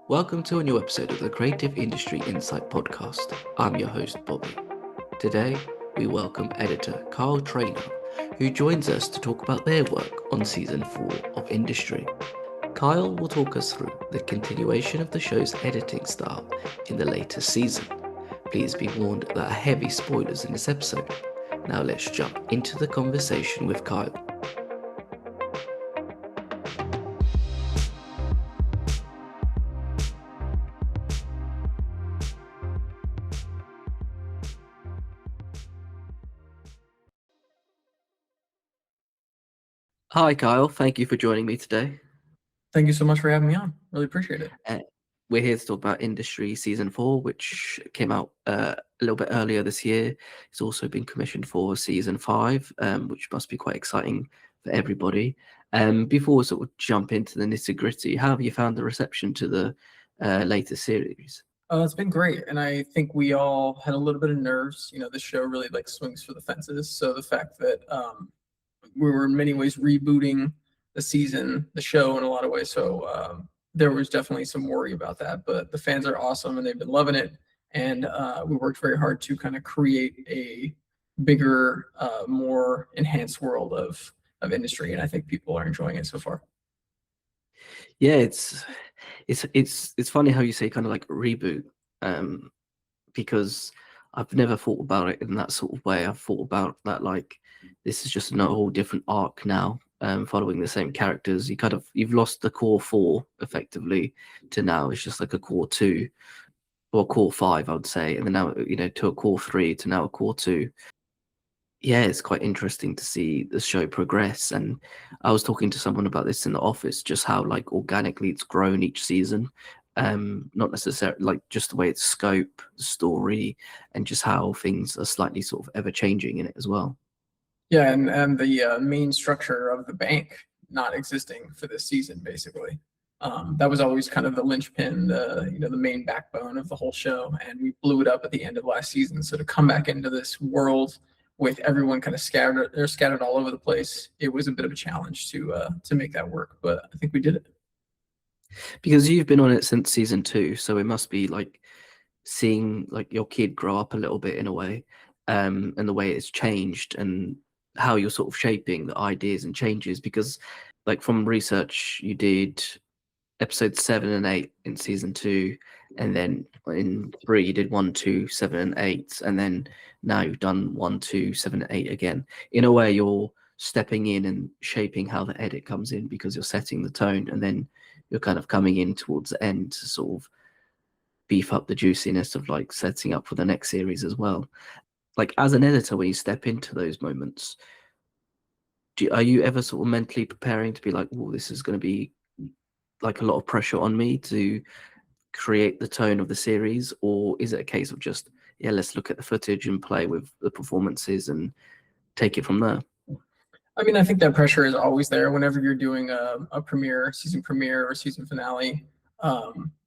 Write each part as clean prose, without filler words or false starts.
Welcome to a new episode of the Creative Industry Insight podcast. I'm your host, Bobby. Today, we welcome editor Kyle Traynor, who joins us to talk about their work on season 4 of Industry. Kyle will talk us through the continuation of the show's editing style in the latest season. Please be warned there are heavy spoilers in this episode. Now let's jump into the conversation with Kyle. Hi, Kyle. Thank you for joining me today. Thank you so much for having me on. Really appreciate it. We're here to talk about Industry Season 4, which came out a little bit earlier this year. It's also been commissioned for Season 5, which must be quite exciting for everybody. Before we sort of jump into the nitty-gritty, how have you found the reception to the latest series? It's been great, and I think we all had a little bit of nerves. You know, the show really swings for the fences. So the fact that we were in many ways rebooting the show in a lot of ways. So there was definitely some worry about that, but the fans are awesome and they've been loving it. And we worked very hard to kind of create a bigger, more enhanced world of Industry, and I think people are enjoying it so far. Yeah, it's funny how you say kind of like reboot, because I've never thought about it in that sort of way. I've thought about that like this is just a whole different arc now, following the same characters. You've lost the core 4 effectively to now it's just like a core 2 or core 5, I would say, and then now to a core 3 to now a core 2. Yeah, it's quite interesting to see the show progress. And I was talking to someone about this in the office, just how like organically it's grown each season. Not necessarily like just the way it's scope, the story, and just how things are slightly sort of ever changing in it as well. Yeah, and the main structure of the bank not existing for this season, basically. That was always kind of the linchpin, the main backbone of the whole show, and we blew it up at the end of last season. So to come back into this world with everyone kind of scattered all over the place, it was a bit of a challenge to make that work, but I think we did it. Because you've been on it since season 2, so it must be like seeing like your kid grow up a little bit in a way, and the way it's changed and how you're sort of shaping the ideas and changes. Because like from research you did episodes 7 and 8 in season 2, and then in 3 you did 1, 2, 7 and 8, and then now you've done 1, 2, 7 and 8 again. In a way you're stepping in and shaping how the edit comes in, because you're setting the tone, and then you're kind of coming in towards the end to sort of beef up the juiciness of like setting up for the next series as well. Like as an editor, when you step into those moments, are you ever sort of mentally preparing to be like, oh, this is going to be like a lot of pressure on me to create the tone of the series? Or is it a case of just, yeah, let's look at the footage and play with the performances and take it from there? I mean, I think that pressure is always there whenever you're doing a season premiere or season finale.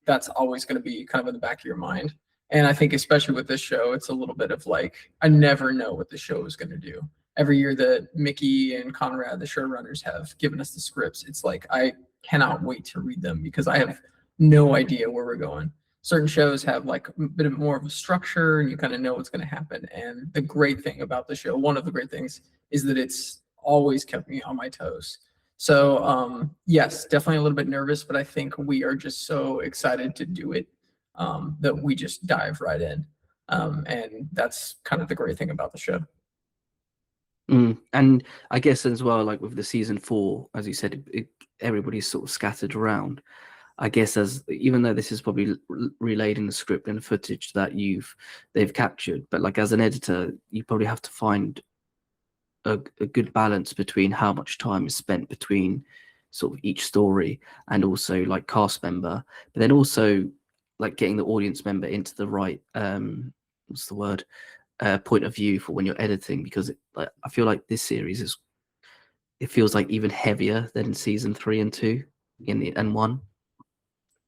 That's always going to be kind of in the back of your mind. And I think especially with this show, it's a little bit of like, I never know what the show is going to do. Every year that Mickey and Conrad, the showrunners, have given us the scripts, it's like, I cannot wait to read them because I have no idea where we're going. Certain shows have like a bit more of a structure and you kind of know what's going to happen. And the great thing about the show, one of the great things, is that it's always kept me on my toes. So yes, definitely a little bit nervous, but I think we are just so excited to do it that we just dive right in. And that's kind of the great thing about the show. And I guess as well, like with the season 4, as you said, everybody's sort of scattered around. I guess even though this is probably relayed in the script and the footage that they've captured, but like as an editor, you probably have to find a good balance between how much time is spent between sort of each story and also like cast member, but then also like getting the audience member into the right what's the word point of view for when you're editing, because I feel like this series it feels like even heavier than season 3 and 2 and 1.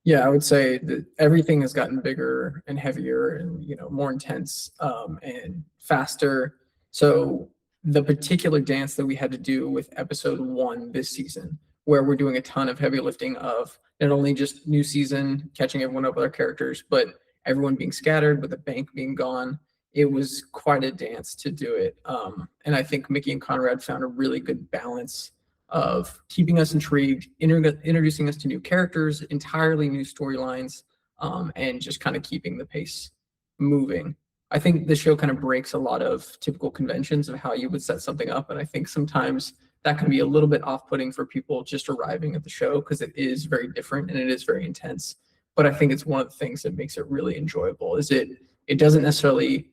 Yeah, I would say that everything has gotten bigger and heavier and more intense and faster. So the particular dance that we had to do with episode 1 this season where we're doing a ton of heavy lifting of not only just new season, catching everyone up with our characters, but everyone being scattered, with the bank being gone. It was quite a dance to do it. And I think Mickey and Conrad found a really good balance of keeping us intrigued, introducing us to new characters, entirely new storylines, and just kind of keeping the pace moving. I think the show kind of breaks a lot of typical conventions of how you would set something up. And I think sometimes that can be a little bit off-putting for people just arriving at the show, because it is very different and it is very intense. But I think it's one of the things that makes it really enjoyable. Is it doesn't necessarily,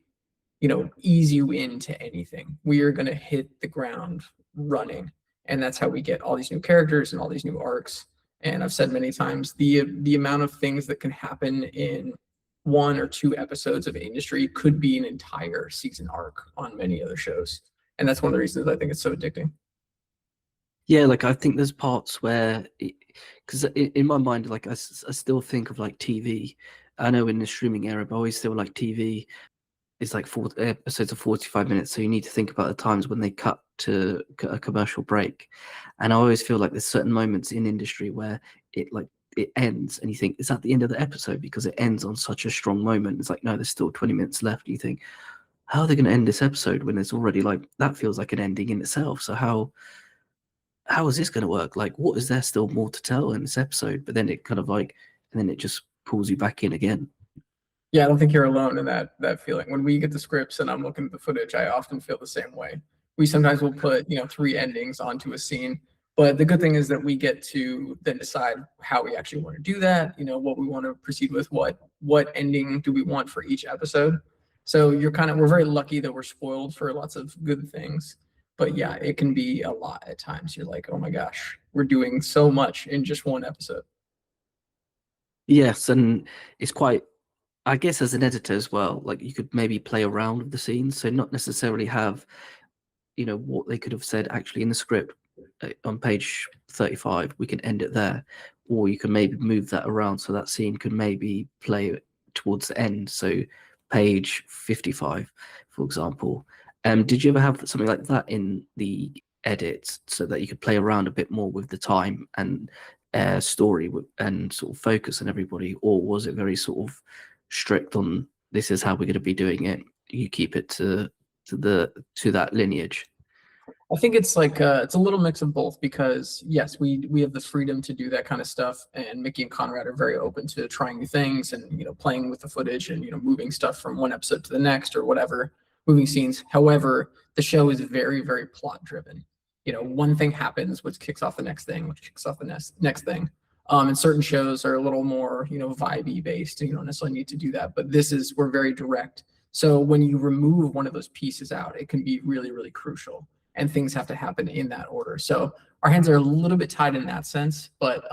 ease you into anything. We are going to hit the ground running, and that's how we get all these new characters and all these new arcs. And I've said many times, the amount of things that can happen in 1 or 2 episodes of industry could be an entire season arc on many other shows. And that's one of the reasons I think it's so addicting. Yeah, like I think there's parts where, because in my mind, like I still think of like TV. I know in the streaming era, but I always feel like TV is like 4 episodes of 45 minutes. So you need to think about the times when they cut to a commercial break. And I always feel like there's certain moments in industry where it ends and you think, is that the end of the episode? Because it ends on such a strong moment. It's like, no, there's still 20 minutes left. You think, how are they going to end this episode when it's already like, that feels like an ending in itself. So how is this going to work? Like, what is there still more to tell in this episode? But then it kind of like, and then it just pulls you back in again. Yeah, I don't think you're alone in that feeling. When we get the scripts and I'm looking at the footage, I often feel the same way. We sometimes will put, 3 endings onto a scene, but the good thing is that we get to then decide how we actually want to do that, what we want to proceed with, what ending do we want for each episode. So we're very lucky that we're spoiled for lots of good things. But yeah, it can be a lot at times. You're like, oh my gosh, we're doing so much in just one episode. Yes, and it's quite, I guess as an editor as well, like you could maybe play around with the scenes, so not necessarily have, what they could have said actually in the script on page 35, we can end it there, or you can maybe move that around so that scene could maybe play towards the end, so page 55, for example. Did you ever have something like that in the edits so that you could play around a bit more with the time and story and sort of focus on everybody, or was it very sort of strict on this is how we're going to be doing it? You keep it to that lineage. I think it's like it's a little mix of both, because yes, we have the freedom to do that kind of stuff, and Mickey and Conrad are very open to trying new things and playing with the footage and moving stuff from one episode to the next or whatever, moving scenes. However, the show is very, very plot driven. One thing happens, which kicks off the next thing, which kicks off the next thing. And certain shows are a little more, vibey based, and you don't necessarily need to do that. But we're very direct. So when you remove one of those pieces out, it can be really, really crucial, and things have to happen in that order. So our hands are a little bit tied in that sense. But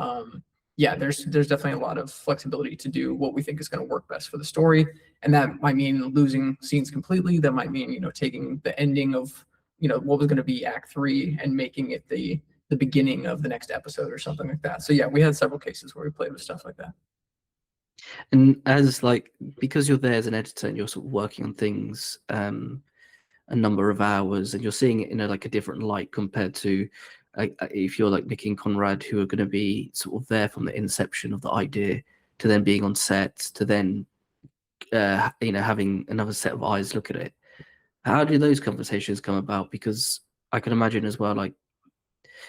yeah, there's definitely a lot of flexibility to do what we think is going to work best for the story. And that might mean losing scenes completely. That might mean, taking the ending of, what was going to be Act 3 and making it the beginning of the next episode or something like that. So yeah, we had several cases where we played with stuff like that. And as because you're there as an editor and you're sort of working on things a number of hours, and you're seeing it in a different light compared to if you're like Mickey and Conrad, who are going to be sort of there from the inception of the idea to then being on set to then having another set of eyes look at it. How do those conversations come about? Because I can imagine as well, like,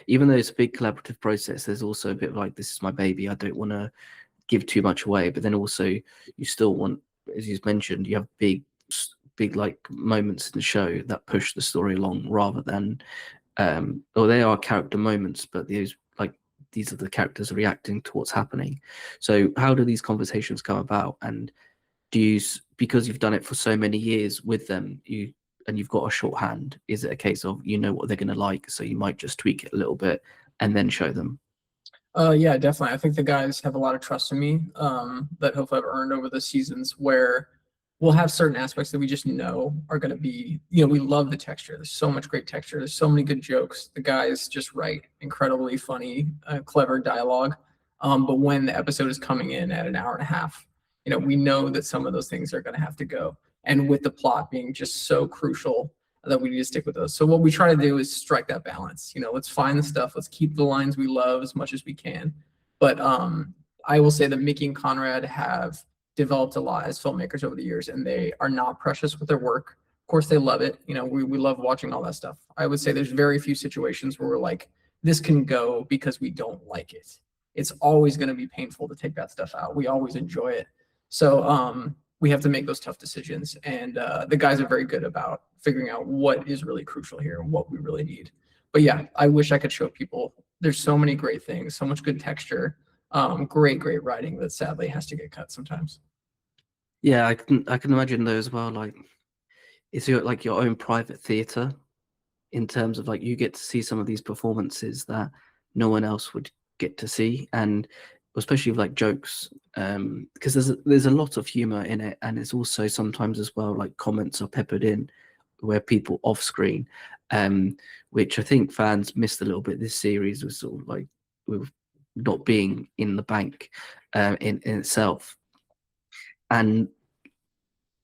even though it's a big collaborative process, there's also a bit of this is my baby, I don't want to give too much away, but then also you still want, as you've mentioned, you have big moments in the show that push the story along, rather than or they are character moments, but these are the characters reacting to what's happening. So how do these conversations come about? And do you, because you've done it for so many years with them, you've got a shorthand, is it a case of what they're going to like, so you might just tweak it a little bit and then show them? Yeah, definitely. I think the guys have a lot of trust in me that hopefully I've earned over the seasons, where we'll have certain aspects that we just know are going to be, we love the texture. There's so much great texture. There's so many good jokes. The guys just write incredibly funny, clever dialogue. But when the episode is coming in at an hour and a half, we know that some of those things are going to have to go. And with the plot being just so crucial, that we need to stick with those. So what we try to do is strike that balance. Let's find the stuff. Let's keep the lines we love as much as we can. But I will say that Mickey and Conrad have developed a lot as filmmakers over the years, and they are not precious with their work. Of course, they love it. We love watching all that stuff. I would say there's very few situations where we're like, this can go because we don't like it. It's always going to be painful to take that stuff out. We always enjoy it. So we have to make those tough decisions. And the guys are very good about figuring out what is really crucial here and what we really need. But yeah, I wish I could show people. There's so many great things, so much good texture, great writing that sadly has to get cut sometimes. Yeah, I can imagine though as well. Like, it's your own private theater in terms of like you get to see some of these performances that no one else would get to see, and especially with like jokes, because there's a lot of humor in it, and it's also sometimes as well like comments are peppered in where people off screen, which I think fans missed a little bit this series, was sort of like with not being in the bank in itself. And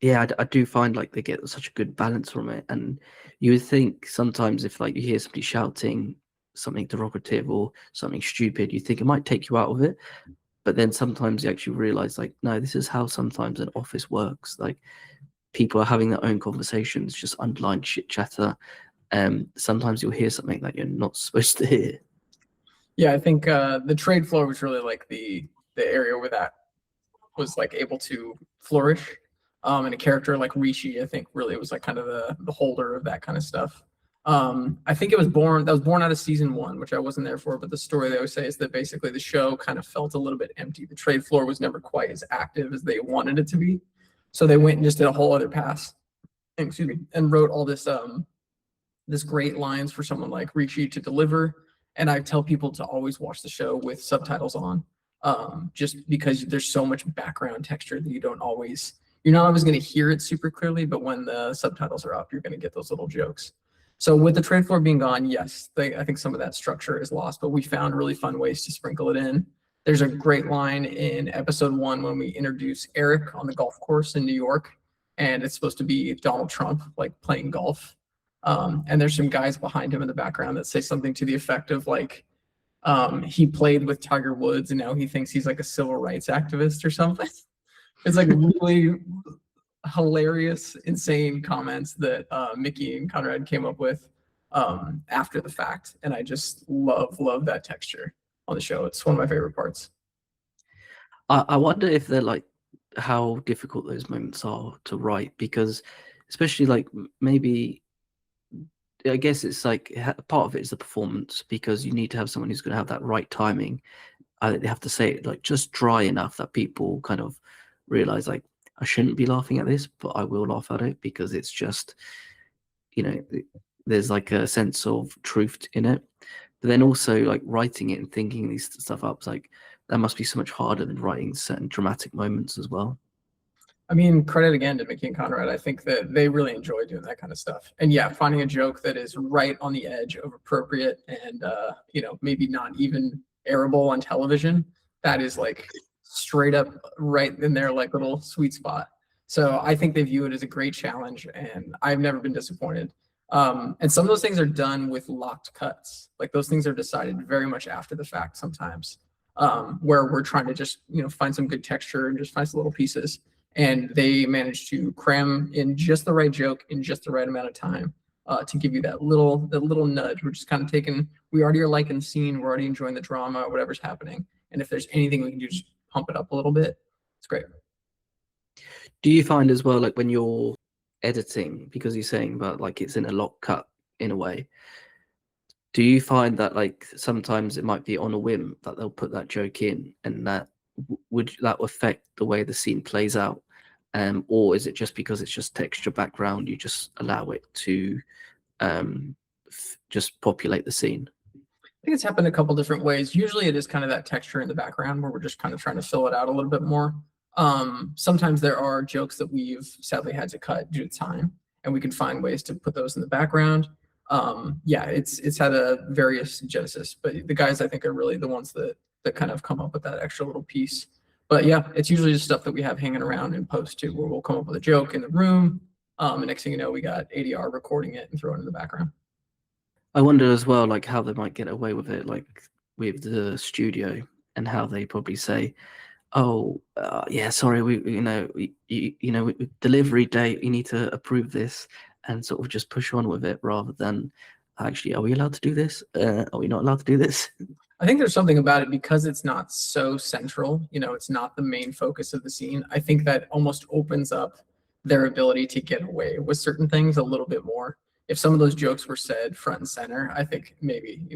yeah, I do find like they get such a good balance from it. And you would think sometimes if like you hear somebody shouting something derogative or something stupid, you think it might take you out of it. But then sometimes you actually realize like, no, this is how sometimes an office works. Like people are having their own conversations, just underlined shit chatter. Sometimes you'll hear something that you're not supposed to hear. Yeah, I think the trade floor was really like the area where that was like able to flourish. And a character like Rishi, I think really was like kind of the holder of that kind of stuff. I think that was born out of season 1, which I wasn't there for, but the story they always say is that basically the show kind of felt a little bit empty. The trade floor was never quite as active as they wanted it to be. So they went and just did a whole other pass, and wrote all this great lines for someone like Rishi to deliver. And I tell people to always watch the show with subtitles on, just because there's so much background texture that you're not always going to hear it super clearly, but when the subtitles are up, you're going to get those little jokes. So with the trade floor being gone, yes, I think some of that structure is lost, but we found really fun ways to sprinkle it in. There's a great line in episode 1 when we introduce Eric on the golf course in New York, and it's supposed to be Donald Trump like playing golf. And there's some guys behind him in the background that say something to the effect of like, he played with Tiger Woods and now he thinks he's like a civil rights activist or something. It's like really hilarious, insane comments that Mickey and Conrad came up with after the fact. And I just love that texture on the show. It's one of my favorite parts. I wonder if they're like how difficult those moments are to write, because especially like maybe I guess it's like part of it is the performance, because you need to have someone who's going to have that right timing. They have to say it like just dry enough that people kind of realize like I shouldn't be laughing at this, but I will laugh at it because it's just, there's like a sense of truth in it. But then also like writing it and thinking these stuff up, like that must be so much harder than writing certain dramatic moments as well. I mean, credit again to Mickey and Conrad. I think that they really enjoy doing that kind of stuff. And yeah, finding a joke that is right on the edge of appropriate and, maybe not even airable on television, that is like straight up right in their like little sweet spot. So I think they view it as a great challenge, and I've never been disappointed. And some of those things are done with locked cuts. Like those things are decided very much after the fact sometimes, where we're trying to just, find some good texture and just find some little pieces. And they managed to cram in just the right joke in just the right amount of time to give you that little nudge. We're just kind of we already are liking the scene. We're already enjoying the drama, whatever's happening. And if there's anything we can do, just pump it up a little bit. It's great. Do you find as well, like when you're editing, because you're saying about like it's in a lock cut in a way, do you find that like sometimes it might be on a whim that they'll put that joke in, and that would that affect the way the scene plays out? Or is it just because it's just texture background, you just allow it to just populate the scene? I think it's happened a couple different ways. Usually it is kind of that texture in the background where we're just kind of trying to fill it out a little bit more. Sometimes there are jokes that we've sadly had to cut due to time, and we can find ways to put those in the background. It's had a various genesis, but the guys I think are really the ones that kind of come up with that extra little piece. But yeah, it's usually just stuff that we have hanging around in post too, where we'll come up with a joke in the room, And next thing you know, we got ADR recording it and throwing it in the background. I wonder as well, like how they might get away with it, like with the studio, and how they probably say, "Oh, yeah, sorry, delivery date, you need to approve this," and sort of just push on with it rather than actually, are we allowed to do this? Are we not allowed to do this? I think there's something about it because it's not so central, it's not the main focus of the scene. I think that almost opens up their ability to get away with certain things a little bit more. If some of those jokes were said front and center, I think maybe,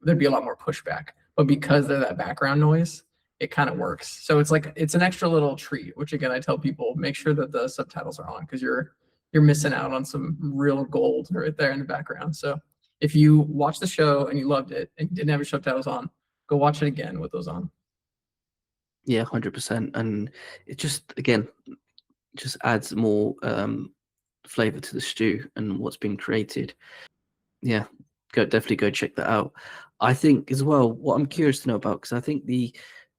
there'd be a lot more pushback. But because they're that background noise, it kind of works. So it's an extra little treat, which again, I tell people, make sure that the subtitles are on because you're missing out on some real gold right there in the background. So if you watched the show and you loved it and you didn't have your subtitles on, go watch it again with those on. Yeah, 100%. And it just, again, just adds more flavor to the stew and what's being created. Yeah, definitely go check that out. I think as well, what I'm curious to know about, because I think the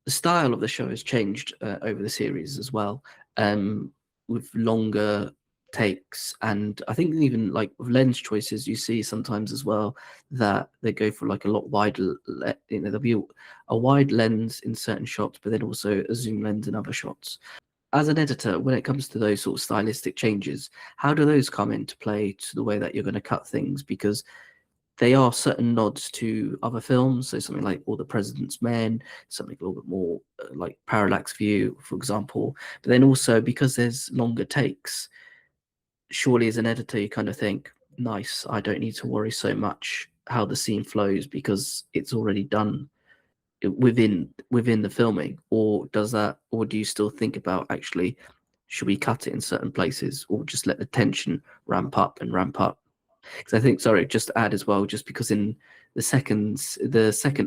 style of the show has changed over the series as well, with longer takes, and I think even like with lens choices, you see sometimes as well that they go for like a lot wider. There'll be a wide lens in certain shots, but then also a zoom lens in other shots. As an editor, when it comes to those sort of stylistic changes, how do those come into play to the way that you're going to cut things? Because they are certain nods to other films, so something like All the President's Men, something a little bit more like Parallax View, for example. But then also because there's longer takes, surely as an editor you kind of think, nice, I don't need to worry so much how the scene flows because it's already done within the filming. Or do you still think about, actually, should we cut it in certain places or just let the tension ramp up and ramp up? Because I think, sorry, just to add as well, just because in the second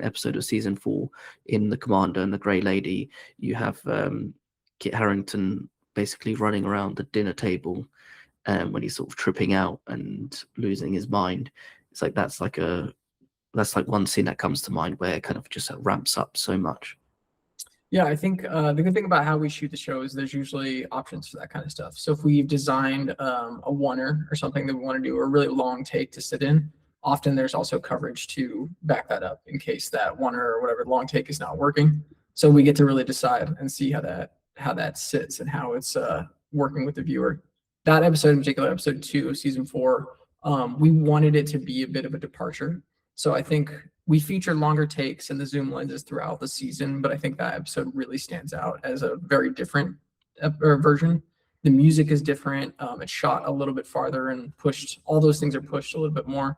episode of season 4, in The Commander and the Grey Lady, you have Kit Harington basically running around the dinner table when he's sort of tripping out and losing his mind. It's like that's like one scene that comes to mind where it kind of just ramps up so much. Yeah, I think the good thing about how we shoot the show is there's usually options for that kind of stuff. So if we've designed a oneer or something that we want to do, or a really long take to sit in, often there's also coverage to back that up in case that oneer or whatever long take is not working. So we get to really decide and see how that sits and how it's working with the viewer. That episode in particular, episode 2 of season 4, we wanted it to be a bit of a departure. So I think we feature longer takes and the zoom lenses throughout the season, but I think that episode really stands out as a very different version. The music is different. It's shot a little bit farther and pushed. All those things are pushed a little bit more.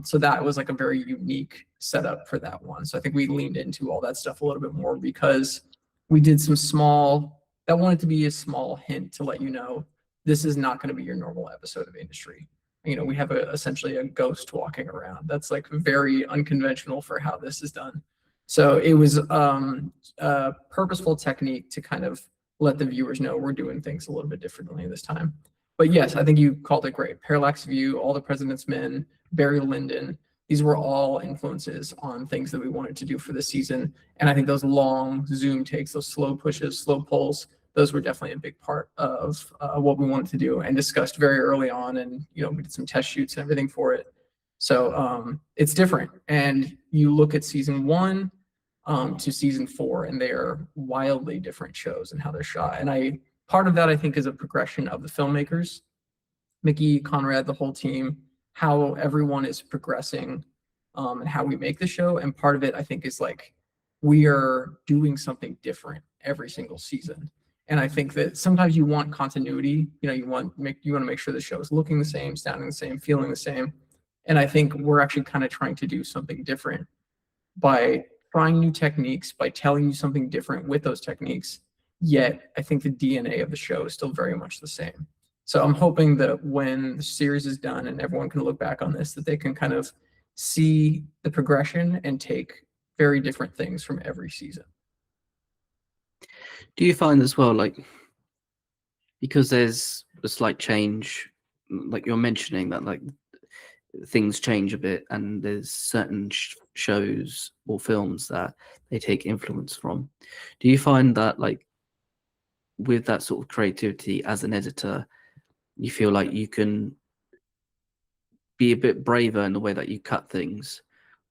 So that was like a very unique setup for that one. So I think we leaned into all that stuff a little bit more because we did that wanted to be a small hint to let you know this is not going to be your normal episode of industry. We have essentially a ghost walking around. That's like very unconventional for how this is done. So it was a purposeful technique to kind of let the viewers know we're doing things a little bit differently this time. But yes, I think you called it great. Parallax View, All the President's Men, Barry Lyndon, these were all influences on things that we wanted to do for this season. And I think those long zoom takes, those slow pushes, slow pulls, those were definitely a big part of what we wanted to do and discussed very early on. And, we did some test shoots and everything for it. So it's different. And you look at season 1 to season 4, and they are wildly different shows and how they're shot. And part of that, I think, is a progression of the filmmakers, Mickey, Conrad, the whole team, how everyone is progressing and how we make the show. And part of it, I think, is like we are doing something different every single season. And I think that sometimes you want continuity. You want to make sure the show is looking the same, sounding the same, feeling the same. And I think we're actually kind of trying to do something different by trying new techniques, by telling you something different with those techniques. Yet I think the DNA of the show is still very much the same. So I'm hoping that when the series is done and everyone can look back on this, that they can kind of see the progression and take very different things from every season. Do you find as well, like, because there's a slight change, like you're mentioning that, like, things change a bit and there's certain shows or films that they take influence from, do you find that, like, with that sort of creativity as an editor, you feel like you can be a bit braver in the way that you cut things,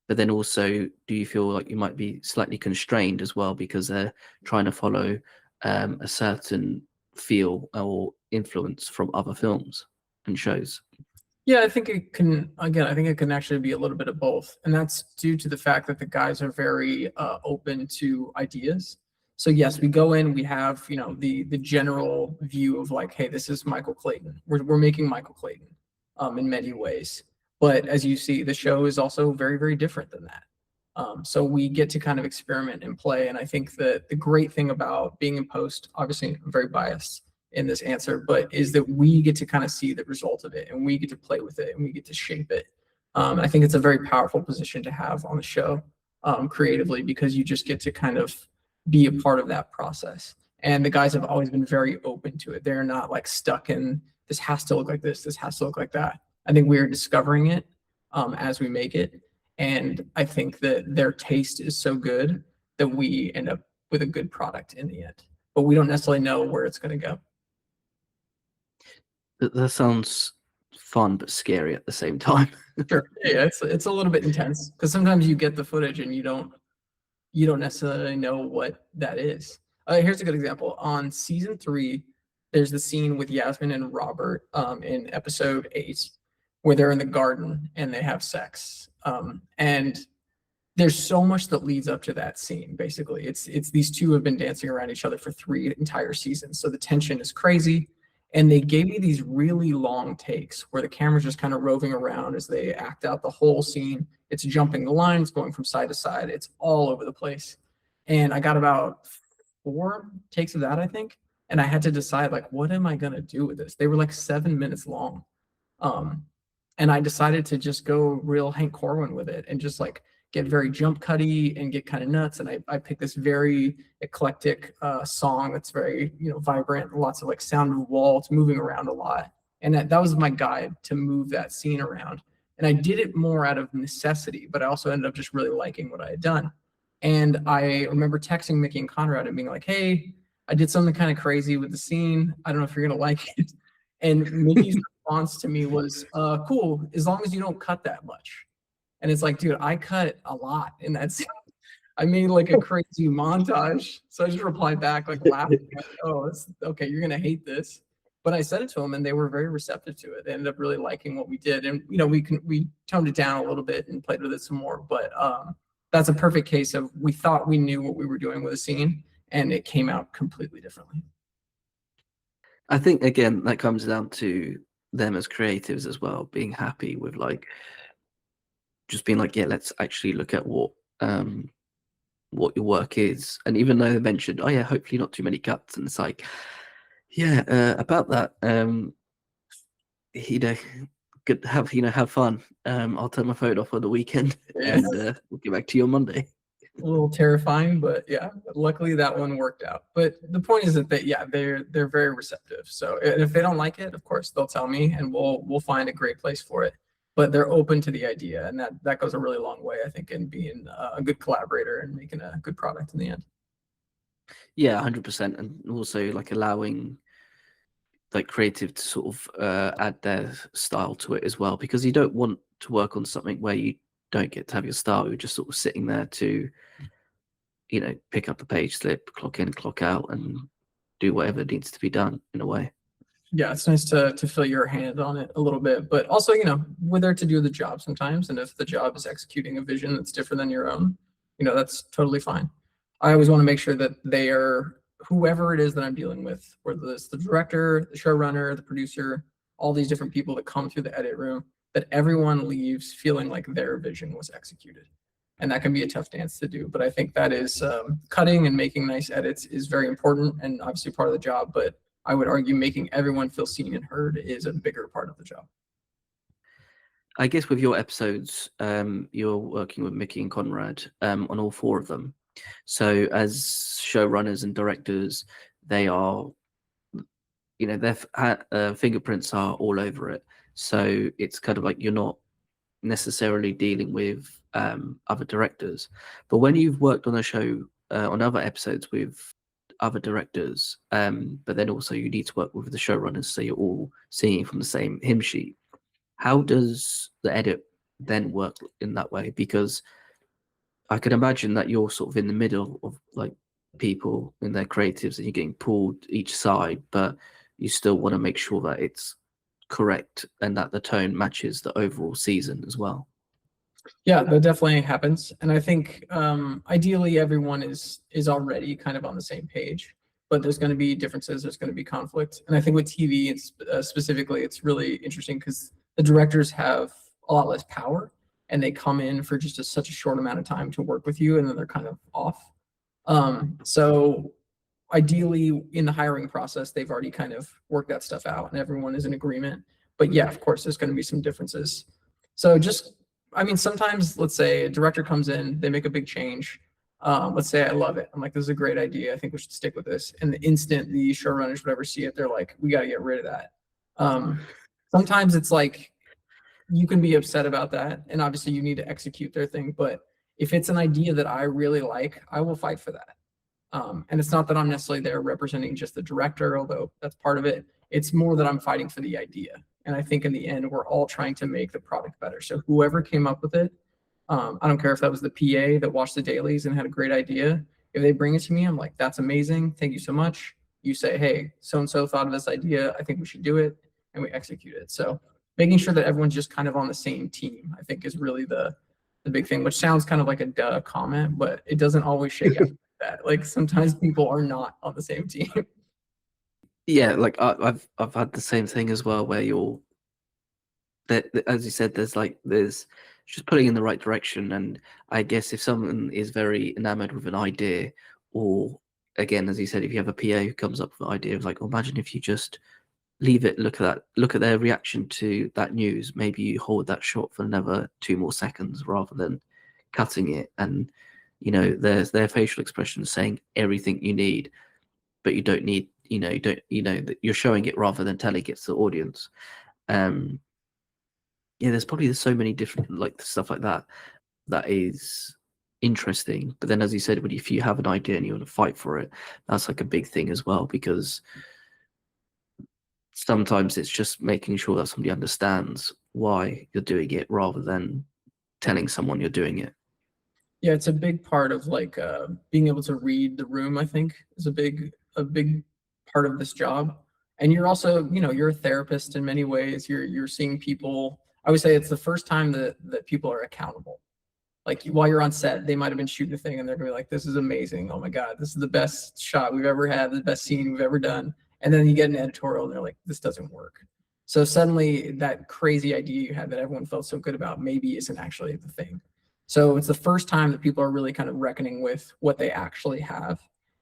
but then also do you feel like you might be slightly constrained as well because they're trying to follow a certain feel or influence from other films and shows? Yeah, I think it can, again, I think it can actually be a little bit of both. And that's due to the fact that the guys are very open to ideas. So yes, we go in, we have, the general view of like, hey, this is Michael Clayton. We're making Michael Clayton in many ways. But as you see, the show is also very, very different than that. So we get to kind of experiment and play. And I think that the great thing about being in post, obviously I'm very biased in this answer, but is that we get to kind of see the result of it and we get to play with it and we get to shape it. I think it's a very powerful position to have on the show creatively, because you just get to kind of be a part of that process. And the guys have always been very open to it. They're not like stuck in this has to look like this has to look like that. I think we are discovering it as we make it. And I think that their taste is so good that we end up with a good product in the end, but we don't necessarily know where it's going to go. That sounds fun but scary at the same time. Sure. Yeah, it's a little bit intense because sometimes you get the footage and you don't necessarily know what that is. Here's a good example. On season 3, there's the scene with Yasmin and Robert in episode 8 where they're in the garden and they have sex. And there's so much that leads up to that scene. Basically, it's these two have been dancing around each other for 3 entire seasons, so the tension is crazy. And they gave me these really long takes where the camera's just kind of roving around as they act out the whole scene. It's jumping the lines, going from side to side. It's all over the place. And I got about 4 takes of that, I think. And I had to decide, like, what am I going to do with this? They were like 7 minutes long. And I decided to just go real Hank Corwin with it and just like get very jump cutty and get kind of nuts. And I picked this very eclectic song that's very, vibrant, lots of like sound of wall. It's moving around a lot. And that was my guide to move that scene around. And I did it more out of necessity, but I also ended up just really liking what I had done. And I remember texting Mickey and Conrad and being like, hey, I did something kind of crazy with the scene. I don't know if you're going to like it. And Mickey's response to me was, cool, as long as you don't cut that much. And it's like, dude, I cut a lot in that scene. I made like a crazy montage. So I just replied back, like laughing, like, oh, it's okay, you're gonna hate this. But I said it to them and they were very receptive to it. They ended up really liking what we did. And we toned it down a little bit and played with it some more. But that's a perfect case of we thought we knew what we were doing with a scene and it came out completely differently. I think again that comes down to them as creatives as well, being happy with like just being like, yeah, let's actually look at what your work is. And even though they mentioned, oh yeah, hopefully not too many cuts, and it's like, yeah, about that, good have fun. I'll turn my phone off on the weekend and we'll get back to you on Monday. A little terrifying, but yeah, luckily that one worked out. But the point is that they're very receptive. So if they don't like it, of course they'll tell me and we'll find a great place for it. But they're open to the idea, and that goes a really long way, I think, in being a good collaborator and making a good product in the end. Yeah, 100%, and also like allowing like creative to sort of add their style to it as well, because you don't want to work on something where you don't get to have your style. You're just sort of sitting there to, pick up the page slip, clock in, clock out, and do whatever needs to be done in a way. Yeah, it's nice to feel your hand on it a little bit, but also, we're there to do the job sometimes. And if the job is executing a vision that's different than your own, that's totally fine. I always want to make sure that they are whoever it is that I'm dealing with, whether it's the director, the showrunner, the producer, all these different people that come through the edit room, that everyone leaves feeling like their vision was executed. And that can be a tough dance to do. But I think that is cutting and making nice edits is very important and obviously part of the job. But I would argue making everyone feel seen and heard is a bigger part of the job. I guess with your episodes, you're working with Mickey and Conrad on all 4 of them. So as showrunners and directors, they are, their fingerprints are all over it. So it's kind of like you're not necessarily dealing with other directors. But when you've worked on a show, on other episodes with other directors, but then also you need to work with the showrunners, so you're all singing from the same hymn sheet. How does the edit then work in that way? Because I can imagine that you're sort of in the middle of like people and their creatives, and you're getting pulled each side, but you still want to make sure that it's correct and that the tone matches the overall season as well. Yeah, that definitely happens. And I think ideally everyone is already kind of on the same page, but there's going to be differences, there's going to be conflict. And I think with TV, specifically, it's really interesting because the directors have a lot less power and they come in for just such a short amount of time to work with you, and then they're kind of off. So ideally in the hiring process, they've already kind of worked that stuff out and everyone is in agreement. But yeah, of course, there's going to be some differences. So I mean, sometimes let's say a director comes in, they make a big change. Let's say I love it. I'm like, this is a great idea. I think we should stick with this. And the instant the showrunners would ever see it, they're like, we got to get rid of that. Sometimes it's like, you can be upset about that. And obviously you need to execute their thing. But if it's an idea that I really like, I will fight for that. And it's not that I'm necessarily there representing just the director, although that's part of it. It's more that I'm fighting for the idea. And I think in the end, we're all trying to make the product better. So whoever came up with it, I don't care if that was the PA that watched the dailies and had a great idea. If they bring it to me, I'm like, that's amazing. Thank you so much. You say, hey, so-and-so thought of this idea. I think we should do it. And we execute it. So making sure that everyone's just kind of on the same team, I think is really the big thing, which sounds kind of like a duh comment, but it doesn't always shake out like that. Like sometimes people are not on the same team. Yeah, like I've had the same thing as well, where you're that, as you said, there's just putting in the right direction. And I guess if someone is very enamored with an idea, or again, as you said, if you have a PA who comes up with an idea of like, oh, imagine if you just leave it, look at their reaction to that news. Maybe you hold that shot for another 2 more seconds rather than cutting it. And there's their facial expressions saying everything you need, but you don't need, that you're showing it rather than telling it to the audience. Yeah, there's so many different like stuff like that is interesting. But then, as you said, if you have an idea and you want to fight for it, that's like a big thing as well, because sometimes it's just making sure that somebody understands why you're doing it rather than telling someone you're doing it. Yeah, it's a big part of like being able to read the room, I think, is a big part of this job. And you're also, you're a therapist in many ways. You're seeing people. I would say it's the first time that people are accountable. Like while you're on set, they might have been shooting the thing and they're gonna be like, this is amazing. Oh my God, this is the best shot we've ever had, the best scene we've ever done. And then you get an editorial and they're like, this doesn't work. So suddenly that crazy idea you had that everyone felt so good about maybe isn't actually the thing. So it's the first time that people are really kind of reckoning with what they actually have.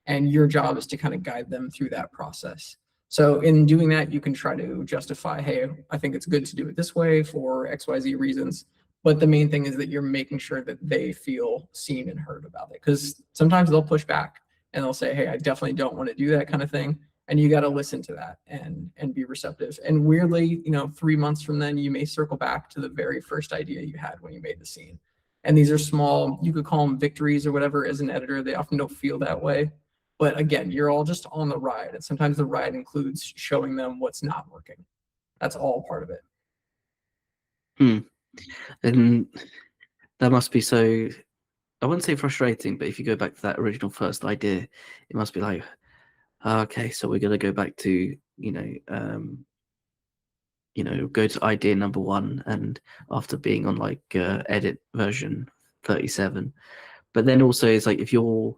And your job is to kind of guide them through that process. So in doing that, you can try to justify, hey, I think it's good to do it this way for XYZ reasons. But the main thing is that you're making sure that they feel seen and heard about it. Because sometimes they'll push back and they'll say, hey, I definitely don't want to do that kind of thing. And you got to listen to that and be receptive. And weirdly, 3 months from then, you may circle back to the very first idea you had when you made the scene. And these are small, you could call them victories or whatever. As an editor, they often don't feel that way. But again, you're all just on the ride. And sometimes the ride includes showing them what's not working. That's all part of it. And that must be so, I wouldn't say frustrating, but if you go back to that original first idea, it must be like, okay, so we're going to go back to, go to idea number 1, and after being on like edit version 37. But then also it's like, if you're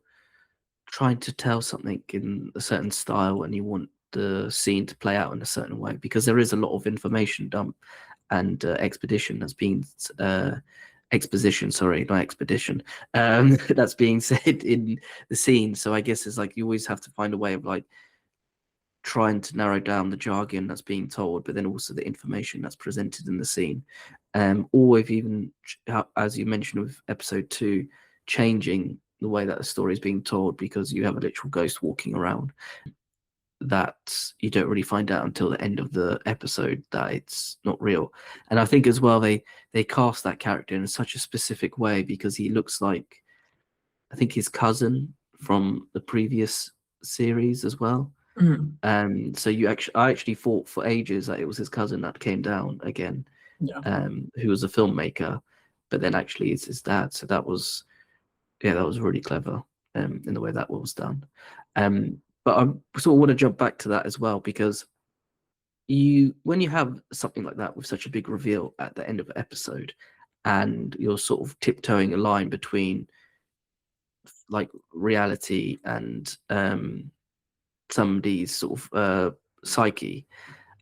trying to tell something in a certain style and you want the scene to play out in a certain way, because there is a lot of information dump and exposition that's being exposition, sorry, not expedition, that's being said in the scene. So I guess it's like you always have to find a way of like trying to narrow down the jargon that's being told, but then also the information that's presented in the scene. Or if even, as you mentioned with episode 2, changing the way that the story is being told because you have a literal ghost walking around, that you don't really find out until the end of the episode that it's not real. And I think as well they cast that character in such a specific way because he looks like, I think, his cousin from the previous series as well. Mhm. So I actually thought for ages that it was his cousin that came down again, Yeah. who was a filmmaker, but then actually it's his dad. So that was really clever in the way that was done. But I sort of want to jump back to that as well, because when you have something like that with such a big reveal at the end of an episode, and you're sort of tiptoeing a line between like reality and somebody's sort of psyche,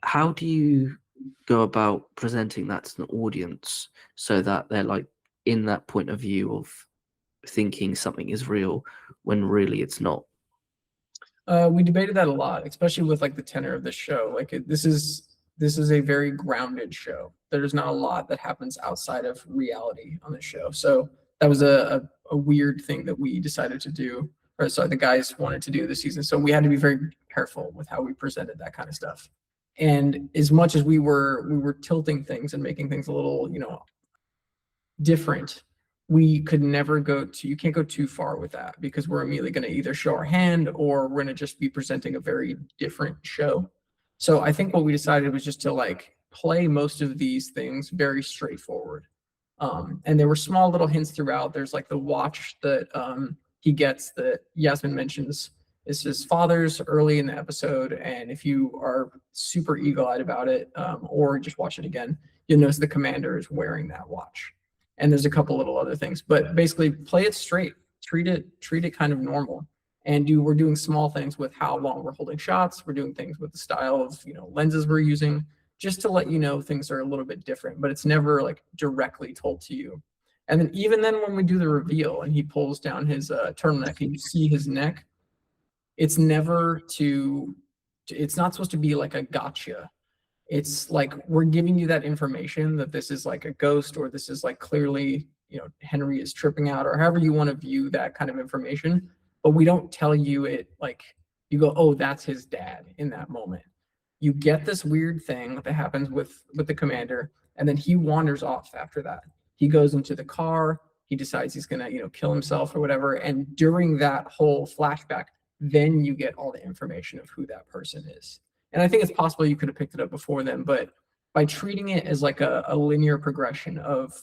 how do you go about presenting that to the audience so that they're like in that point of view of thinking something is real when really it's not? We debated that a lot, especially with like the tenor of the show. This is a very grounded show. There's not a lot that happens outside of reality on this show. So that was a weird thing that we decided to do, or sorry, the guys wanted to do this season. So we had to be very careful with how we presented that kind of stuff. And as much as we were tilting things and making things a little, different, we could never you can't go too far with that, because we're immediately going to either show our hand or we're going to just be presenting a very different show. So I think what we decided was just to like play most of these things very straightforward. And there were small little hints throughout. There's like the watch that he gets that Yasmin mentions is his father's early in the episode. And if you are super eagle-eyed about it, or just watch it again, you'll notice the commander is wearing that watch. And there's a couple little other things, but basically play it straight, treat it kind of normal. And we're doing small things with how long we're holding shots. We're doing things with the style of, lenses we're using, just to let you know things are a little bit different, but it's never like directly told to you. And then even then when we do the reveal and he pulls down his turtleneck and you see his neck, it's never it's not supposed to be like a gotcha. It's like we're giving you that information that this is like a ghost, or this is like clearly, Henry is tripping out, or however you want to view that kind of information. But we don't tell you it like you go, oh, that's his dad in that moment. You get this weird thing that happens with the commander, and then he wanders off after that. He goes into the car, he decides he's gonna, kill himself or whatever. And during that whole flashback, then you get all the information of who that person is. And I think it's possible you could have picked it up before then, but by treating it as like a linear progression of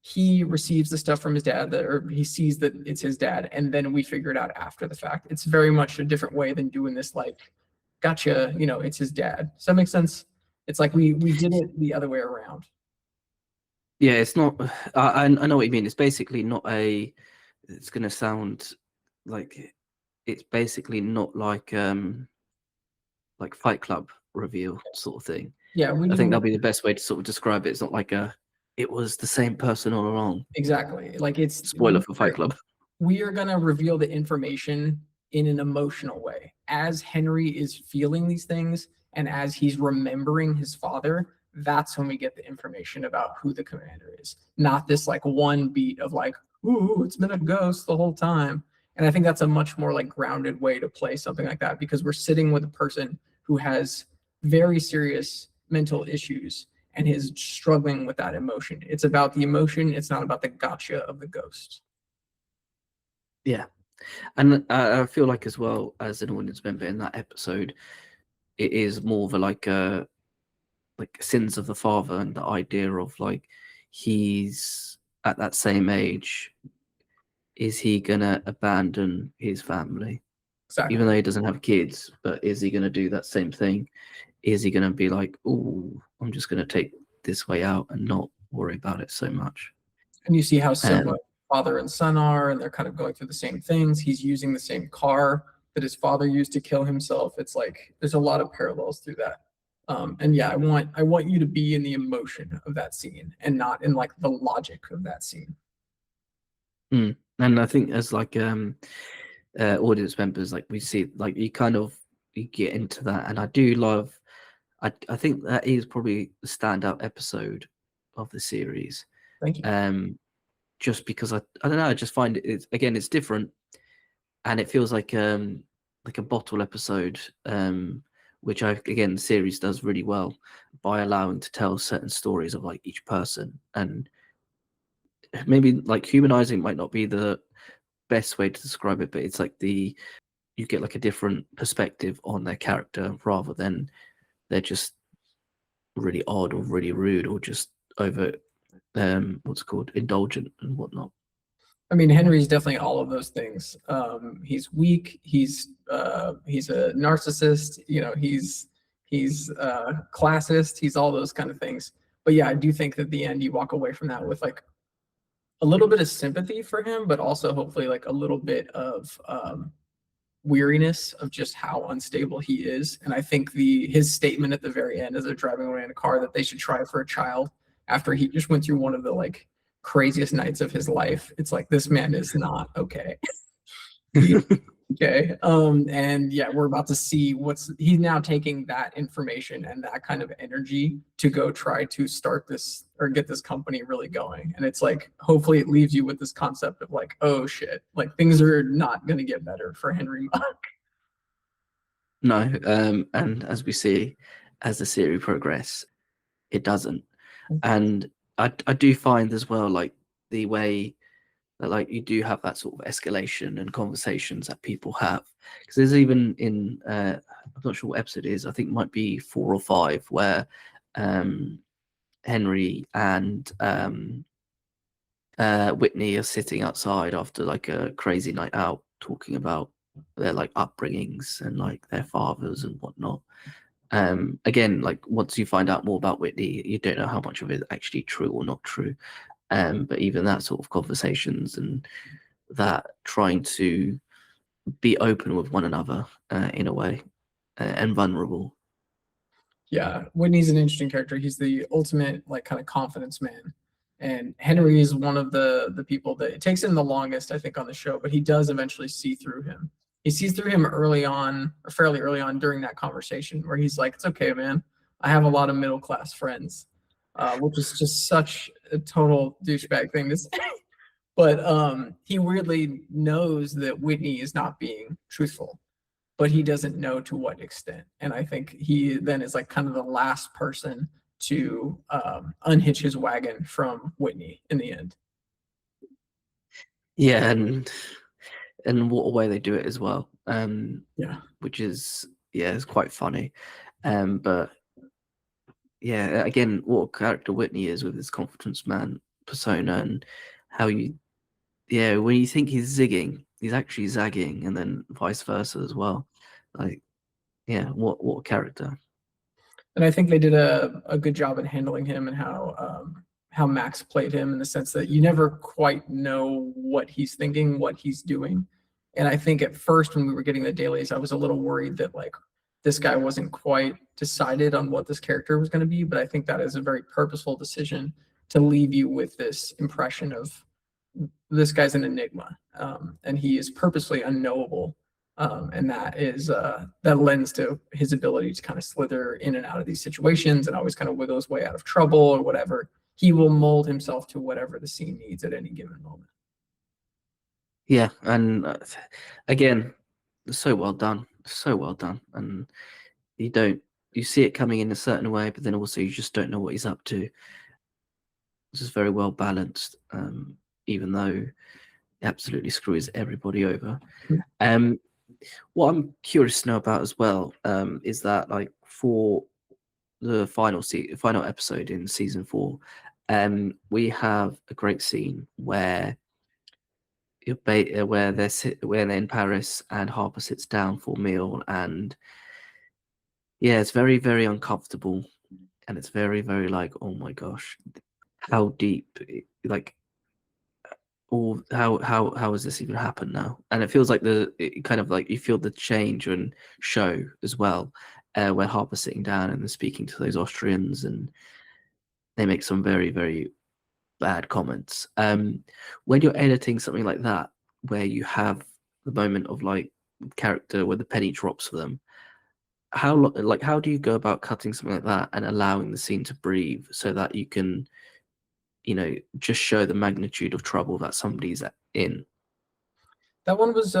he receives the stuff from his dad, or he sees that it's his dad, and then we figure it out after the fact. It's very much a different way than doing this like, gotcha, it's his dad. Does that make sense? It's like we did it the other way around. Yeah, it's not. I know what you mean. It's basically not a. It's going to sound like it's basically not like Fight Club reveal sort of thing. Yeah, I think that'll be the best way to sort of describe it. It's not like it was the same person all along. Exactly. Like it's Spoiler for Fight Club. We are going to reveal the information in an emotional way. As Henry is feeling these things and as he's remembering his father, that's when we get the information about who the commander is. Not this like one beat of like, ooh, it's been a ghost the whole time. And I think that's a much more like grounded way to play something like that, because we're sitting with a person who has very serious mental issues and is struggling with that emotion. It's about the emotion. It's not about the gotcha of the ghost. Yeah. And I feel like as well, as an audience member in that episode, it is more of a like sins of the father, and the idea of like he's at that same age. Is he gonna abandon his family? Exactly. Even though he doesn't have kids, but is he gonna do that same thing? Is he gonna be like, oh, I'm just gonna take this way out and not worry about it so much? And you see how similar father and son are, and they're kind of going through the same things. He's using the same car that his father used to kill himself. It's like there's a lot of parallels through that. And yeah, I want you to be in the emotion of that scene and not in like the logic of that scene. And I think as like audience members, like we see, like you get into that, and I do love. I think that is probably the standout episode of the series. Thank you. Just because I don't know, I just find it's different, and it feels like a bottle episode, which the series does really well by allowing to tell certain stories of like each person, and maybe like humanizing might not be the best way to describe it, but it's like you get like a different perspective on their character rather than they're just really odd or really rude or just over what's it called, indulgent and whatnot. I mean, Henry's definitely all of those things. He's weak. He's a narcissist. You know, he's classist. He's all those kind of things. But yeah, I do think that at the end you walk away from that with like a little bit of sympathy for him, but also hopefully like a little bit of weariness of just how unstable he is. And I think his statement at the very end as they're driving away in a car that they should try for a child after he just went through one of the like craziest nights of his life. It's like, this man is not okay. Okay. And yeah, we're about to see he's now taking that information and that kind of energy to go try to start this or get this company really going. And it's like, hopefully it leaves you with this concept of like, oh shit, like things are not going to get better for Henry Muck. No, and as we see, as the series progress, it doesn't. And I do find as well, like the way that like you do have that sort of escalation and conversations that people have, because there's even in I'm not sure what episode it is, I think it might be 4 or 5, where Henry and Whitney are sitting outside after like a crazy night out talking about their like upbringings and like their fathers and whatnot. Again, like once you find out more about Whitney, you don't know how much of it is actually true or not true. But even that sort of conversations and that trying to be open with one another in a way and vulnerable. Yeah, Whitney's an interesting character. He's the ultimate like kind of confidence man. And Henry is one of the people that it takes him the longest, I think, on the show, but he does eventually see through him. He sees through him early on, or fairly early on during that conversation, where he's like, "It's okay, man. I have a lot of middle class friends," which is just such a total douchebag thing to say. But he weirdly knows that Whitney is not being truthful, but he doesn't know to what extent. And I think he then is like kind of the last person to unhitch his wagon from Whitney in the end. Yeah, and what a way they do it as well. Yeah. Which is it's quite funny. But yeah, again, what a character Whitney is with his confidence man persona and how when you think he's zigging, he's actually zagging, and then vice versa as well. Like, yeah, what a character. And I think they did a good job in handling him and how Max played him in the sense that you never quite know what he's thinking, what he's doing. And I think at first when we were getting the dailies, I was a little worried that like this guy wasn't quite decided on what this character was going to be. But I think that is a very purposeful decision to leave you with this impression of this guy's an enigma, and he is purposely unknowable. And that lends to his ability to kind of slither in and out of these situations and always kind of wiggle his way out of trouble or whatever. He will mold himself to whatever the scene needs at any given moment. Yeah, and again, so well done, and you see it coming in a certain way, but then also you just don't know what he's up to. This is very well balanced, even though it absolutely screws everybody over. What I'm curious to know about as well is that like for the final episode in season 4, we have a great scene where where they're in Paris and Harper sits down for a meal, and it's very, very uncomfortable, and it's very, very like, oh my gosh, how deep, like, or how has this even happened now? And it feels like it kind of like you feel the change and show as well, where Harper's sitting down and they're speaking to those Austrians, and they make some very, very bad comments. When you're editing something like that, where you have the moment of like character where the penny drops for them, how do you go about cutting something like that and allowing the scene to breathe so that you can, just show the magnitude of trouble that somebody's in? That one was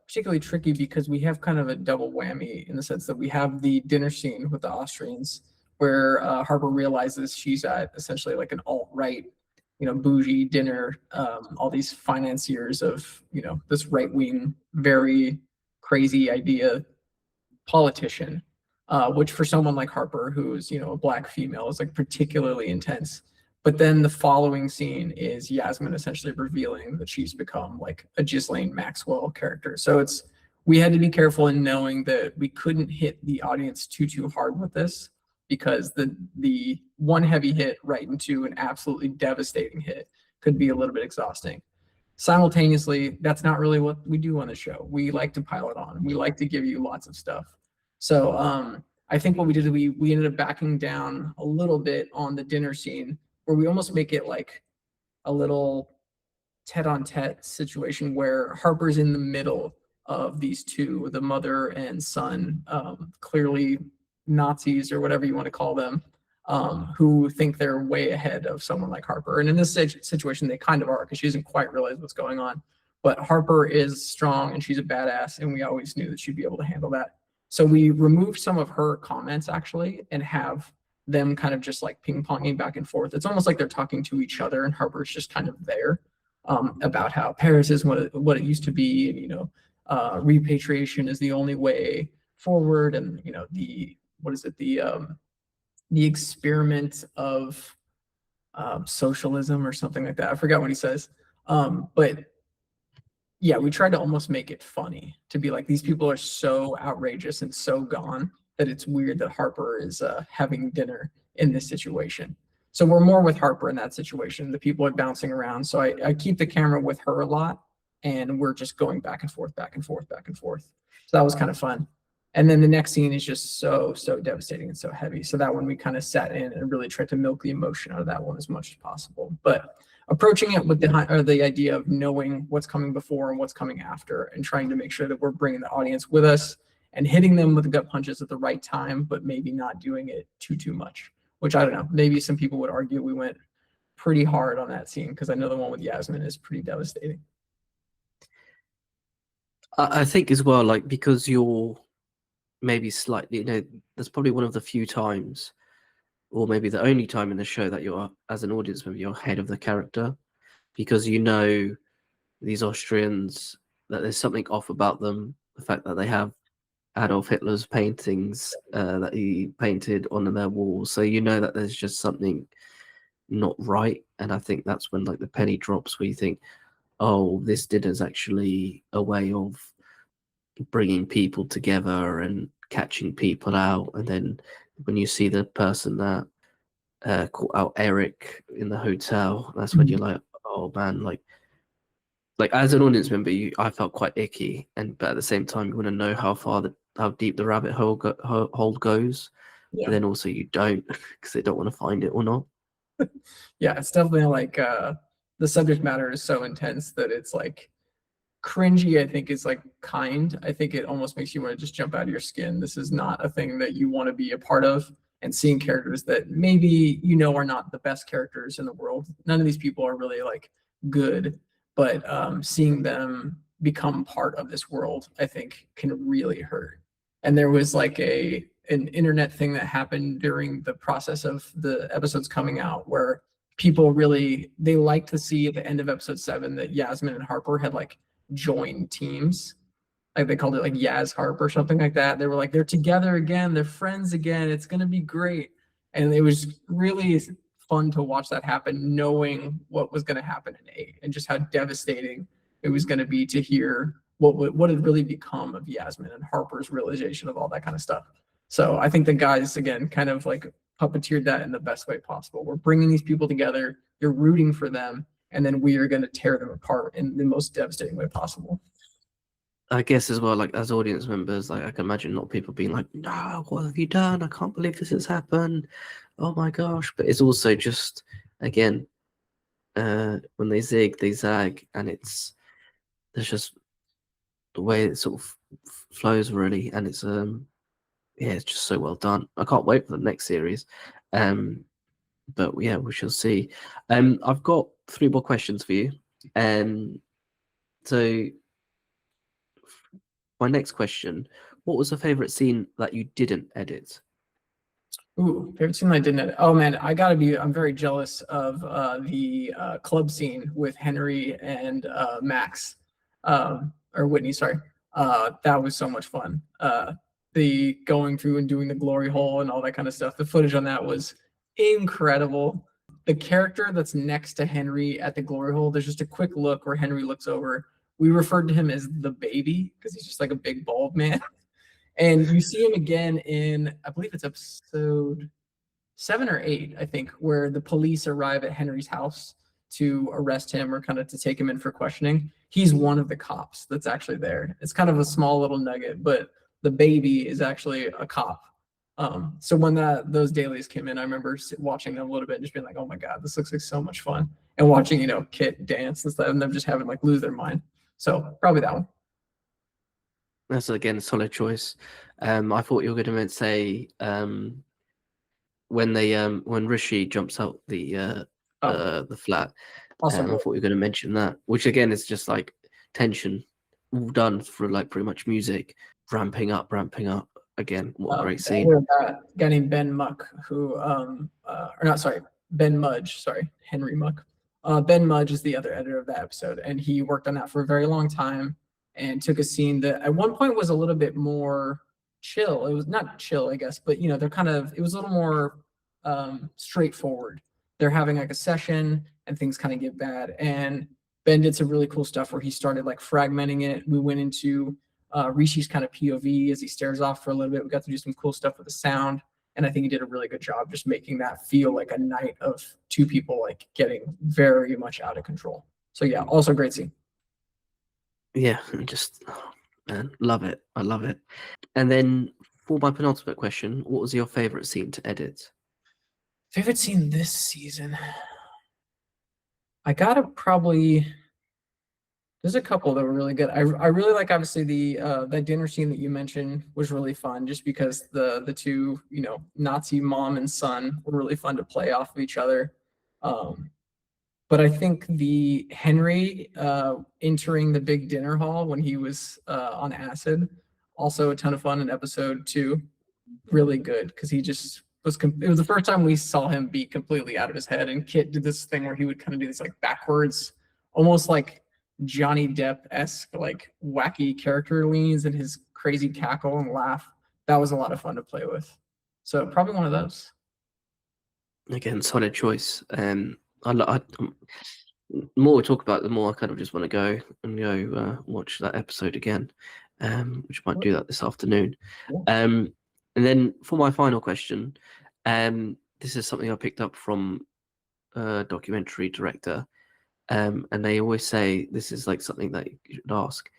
particularly tricky because we have kind of a double whammy in the sense that we have the dinner scene with the Austrians where Harper realizes she's at essentially like an alt-right, bougie dinner, all these financiers of, this right-wing, very crazy idea politician, which for someone like Harper, who's, you know, a Black female, is like particularly intense. But then the following scene is Yasmin essentially revealing that she's become like a Ghislaine Maxwell character. So we had to be careful in knowing that we couldn't hit the audience too hard with this, because the one heavy hit right into an absolutely devastating hit could be a little bit exhausting. Simultaneously, that's not really what we do on the show. We like to pile it on. We like to give you lots of stuff. So I think what we did is we ended up backing down a little bit on the dinner scene, where we almost make it like a little tete-a-tete situation where Harper's in the middle of these two, the mother and son, clearly Nazis or whatever you want to call them, who think they're way ahead of someone like Harper. And in this situation, they kind of are, because she doesn't quite realize what's going on. But Harper is strong and she's a badass, and we always knew that she'd be able to handle that. So we removed some of her comments actually and have them kind of just like ping-ponging back and forth. It's almost like they're talking to each other, and Harper's just kind of there about how Paris is what it used to be, and, you know, repatriation is the only way forward, and, you know, the experiment of socialism or something like that. I forgot what he says. But yeah, we tried to almost make it funny, to be like, these people are so outrageous and so gone that it's weird that Harper is having dinner in this situation. So we're more with Harper in that situation. The people are bouncing around. So I keep the camera with her a lot, and we're just going back and forth, back and forth, back and forth. So that was kind of fun. And then the next scene is just so devastating and so heavy. So that one we kind of sat in and really tried to milk the emotion out of that one as much as possible. But approaching it with the idea of knowing what's coming before and what's coming after, and trying to make sure that we're bringing the audience with us and hitting them with the gut punches at the right time, but maybe not doing it too much, which I don't know. Maybe some people would argue we went pretty hard on that scene, because I know the one with Yasmin is pretty devastating. I think as well, like, because you're maybe slightly, you know, that's probably one of the few times, or maybe the only time in the show, that you're, as an audience member, you're ahead of the character, because you know these Austrians, that there's something off about them. The fact that they have Adolf Hitler's paintings that he painted on their walls, so you know that there's just something not right. And I think that's when like the penny drops, where you think, oh, this dinner's actually a way of bringing people together and catching people out. And then when you see the person that caught out Eric in the hotel, that's when you're like, oh man, like as an audience member, I felt quite icky, but at the same time, you want to know how deep the rabbit hole goes. Yeah. But then also you don't, because they don't want to find it or not. Yeah, it's definitely like the subject matter is so intense that it's like cringy. I think is like kind. I think it almost makes you want to just jump out of your skin. This is not a thing that you want to be a part of. And seeing characters that maybe, you know, are not the best characters in the world. None of these people are really like good, but seeing them become part of this world, I think, can really hurt. And there was like an internet thing that happened during the process of the episodes coming out, where people really, they like to see at the end of episode 7 that Yasmin and Harper had like joined teams. Like they called it like Yaz Harp or something like that. They were like, they're together again, they're friends again, it's gonna be great. And it was really fun to watch that happen, knowing what was gonna happen in 8, and just how devastating it was gonna be to hear what had really become of Yasmin and Harper's realization of all that kind of stuff. So I think the guys, again, kind of like puppeteered that in the best way possible. We're bringing these people together, you're rooting for them, and then we are going to tear them apart in the most devastating way possible. I guess as well, like as audience members, like I can imagine a lot of people being like, no, what have you done? I can't believe this has happened. Oh my gosh. But it's also just, again, when they zig, they zag, and there's just the way it sort of flows really, and it's yeah, it's just so well done. I can't wait for the next series. But yeah, we shall see. I've got 3 more questions for you. So my next question, what was the favorite scene that you didn't edit? Ooh, favorite scene I didn't edit. Oh man, I'm very jealous of the club scene with Henry and Max, or Whitney, sorry. That was so much fun. The going through and doing the glory hole and all that kind of stuff. The footage on that was incredible. The character that's next to Henry at the glory hole, there's just a quick look where Henry looks over. We referred to him as the baby because he's just like a big bald man. And you see him again in, I believe it's episode 7 or 8, I think, where the police arrive at Henry's house to arrest him or kind of to take him in for questioning. He's one of the cops that's actually there. It's kind of a small little nugget, but the baby is actually a cop. So when those dailies came in, I remember watching them a little bit and just being like, oh my God, this looks like so much fun. And watching, Kit dance and stuff, and them just having like lose their mind. So probably that one. That's again a solid choice. I thought you were going to say when Rishi jumps out the flat. Also, I thought you were going to mention that, which again is just like tension, all done through like pretty much music, ramping up. Again, what a great scene. A guy named Ben Muck, Ben Mudge, Henry Muck. Ben Mudge is the other editor of that episode, and he worked on that for a very long time and took a scene that at one point was a little bit more chill. It was not chill, I guess, but it was a little more straightforward. They're having like a session and things kind of get bad. And Ben did some really cool stuff where he started like fragmenting it. We went into Rishi's kind of POV as he stares off for a little bit. We got to do some cool stuff with the sound. And I think he did a really good job just making that feel like a night of two people like getting very much out of control. So yeah, also great scene. Yeah, just man, love it. I love it. And then for my penultimate question, what was your favorite scene to edit? Favorite scene this season? I gotta probably. There's a couple that were really good. I really like obviously that dinner scene that you mentioned was really fun just because the two Nazi mom and son were really fun to play off of each other. But I think the Henry entering the big dinner hall when he was on acid, also a ton of fun in episode 2. Really good because he just was. It was the first time we saw him be completely out of his head. And Kit did this thing where he would kind of do this like backwards, almost like Johnny Depp-esque like wacky character leans and his crazy cackle and laugh. That was a lot of fun to play with. So probably one of those. Again, solid choice. I more we talk about it, the more I kind of just want to go watch that episode again, which I might do that this afternoon. And then for my final question, this is something I picked up from a documentary director, and they always say this is like something that you should ask.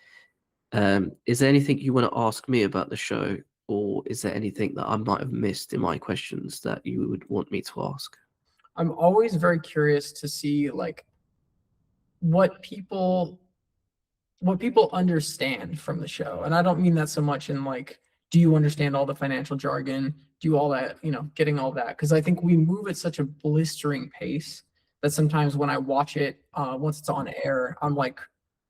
Is there anything you want to ask me about the show, or is there anything that I might have missed in my questions that you would want me to ask? I'm always very curious to see like what people understand from the show. And I don't mean that so much in like, do you understand all the financial jargon? Do all that, getting all that? Because I think we move at such a blistering pace that sometimes when I watch it, once it's on air, I'm like,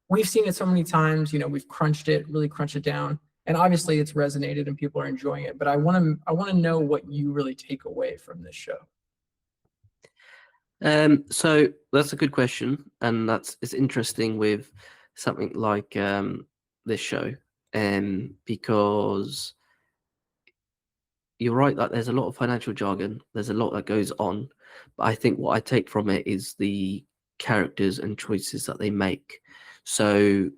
we've seen it so many times, we've really crunched it down. And obviously it's resonated and people are enjoying it. But I want to know what you really take away from this show. So that's a good question, and it's interesting with something like this show, because you're right that there's a lot of financial jargon, there's a lot that goes on, but I think what I take from it is the characters and choices that they make. So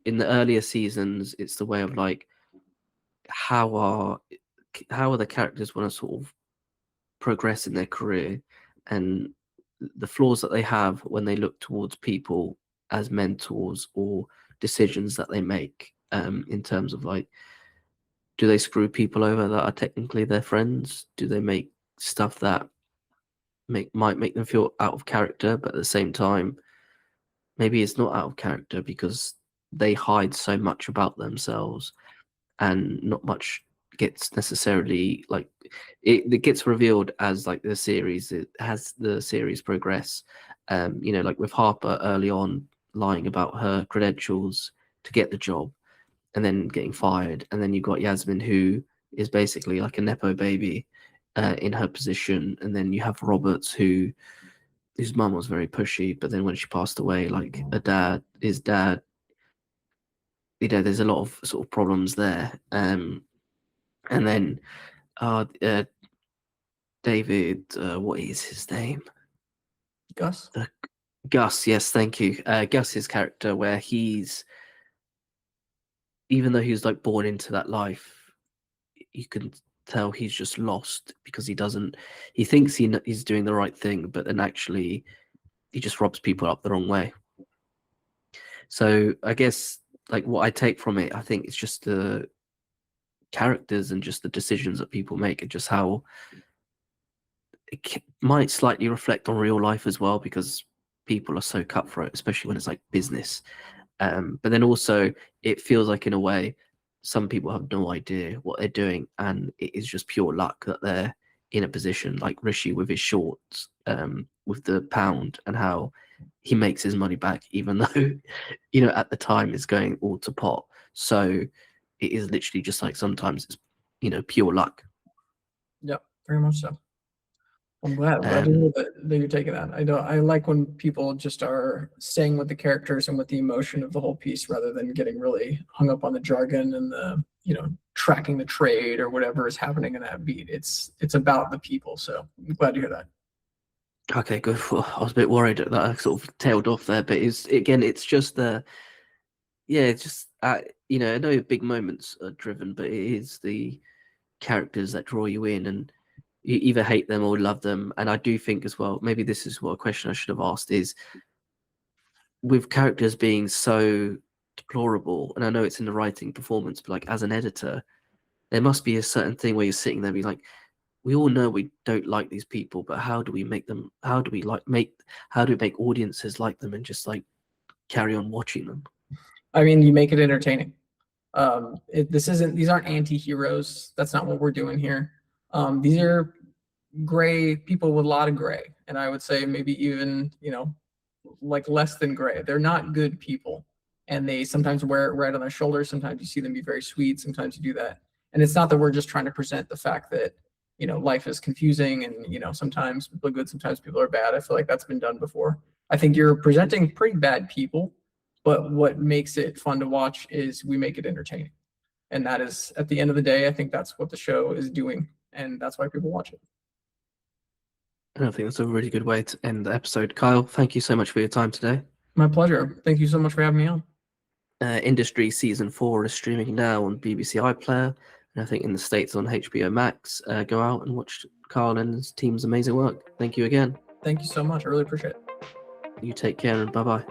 in the earlier seasons, it's the way of like how are the characters want to sort of progress in their career, and the flaws that they have when they look towards people as mentors, or decisions that they make in terms of like, do they screw people over that are technically their friends? Do they make stuff that might make them feel out of character, but at the same time maybe it's not out of character because they hide so much about themselves and not much gets necessarily like it gets revealed as like the series progress. Like with Harper early on lying about her credentials to get the job and then getting fired, and then you've got Yasmin who is basically like a nepo baby in her position, and then you have Roberts whose mum was very pushy, but then when she passed away, like his dad there's a lot of sort of problems there. And then David, what is his name? Gus? Gus, yes, thank you. Gus's character, where he's, even though he was like born into that life, you can tell he's just lost because he thinks he's doing the right thing, but then actually he just robs people up the wrong way. So I guess like what I take from it, I think it's just the characters and just the decisions that people make, and just how it might slightly reflect on real life as well, because people are so cutthroat, especially when it's like business. But then also it feels like, in a way, some people have no idea what they're doing, and it is just pure luck that they're in a position, like Rishi with his shorts, with the pound, and how he makes his money back, even though, at the time it's going all to pot. So it is literally just like, sometimes it's, pure luck. Yep, very much so. I'm glad to Um, hear that you're taking that. I like when people just are staying with the characters and with the emotion of the whole piece, rather than getting really hung up on the jargon and the, tracking the trade or whatever is happening in that beat. It's about the people. So I'm glad to hear that. okay, good. I was a bit worried that I sort of tailed off there, but it's just it's just, I know big moments are driven, but it is the characters that draw you in, and you either hate them or love them. And I do think as well, maybe this is what a question I should have asked is, with characters being so deplorable, and I know it's in the writing performance, but like as an editor, there must be a certain thing where you're sitting there, be like, we all know we don't like these people, but how do we make them? How do we make audiences like them and just like carry on watching them? I mean, you make it entertaining. These aren't anti-heroes. That's not what we're doing here. These are gray people with a lot of gray, and I would say maybe even, like less than gray. They're not good people, and they sometimes wear it right on their shoulders. Sometimes you see them be very sweet. Sometimes you do that, and it's not that we're just trying to present the fact that, life is confusing, and, sometimes people are good, sometimes people are bad. I feel like that's been done before. I think you're presenting pretty bad people, but what makes it fun to watch is we make it entertaining. And that is, at the end of the day, I think that's what the show is doing. And that's why people watch it. And I think that's a really good way to end the episode. Kyle, thank you so much for your time today. My pleasure. Thank you so much for having me on. Industry Season 4 is streaming now on BBC iPlayer, and I think in the States on HBO Max. Go out and watch Kyle and his team's amazing work. Thank you again. Thank you so much. I really appreciate it. You take care, and bye-bye.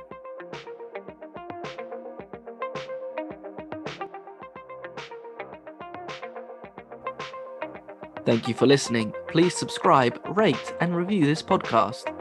Thank you for listening. Please subscribe, rate, and review this podcast.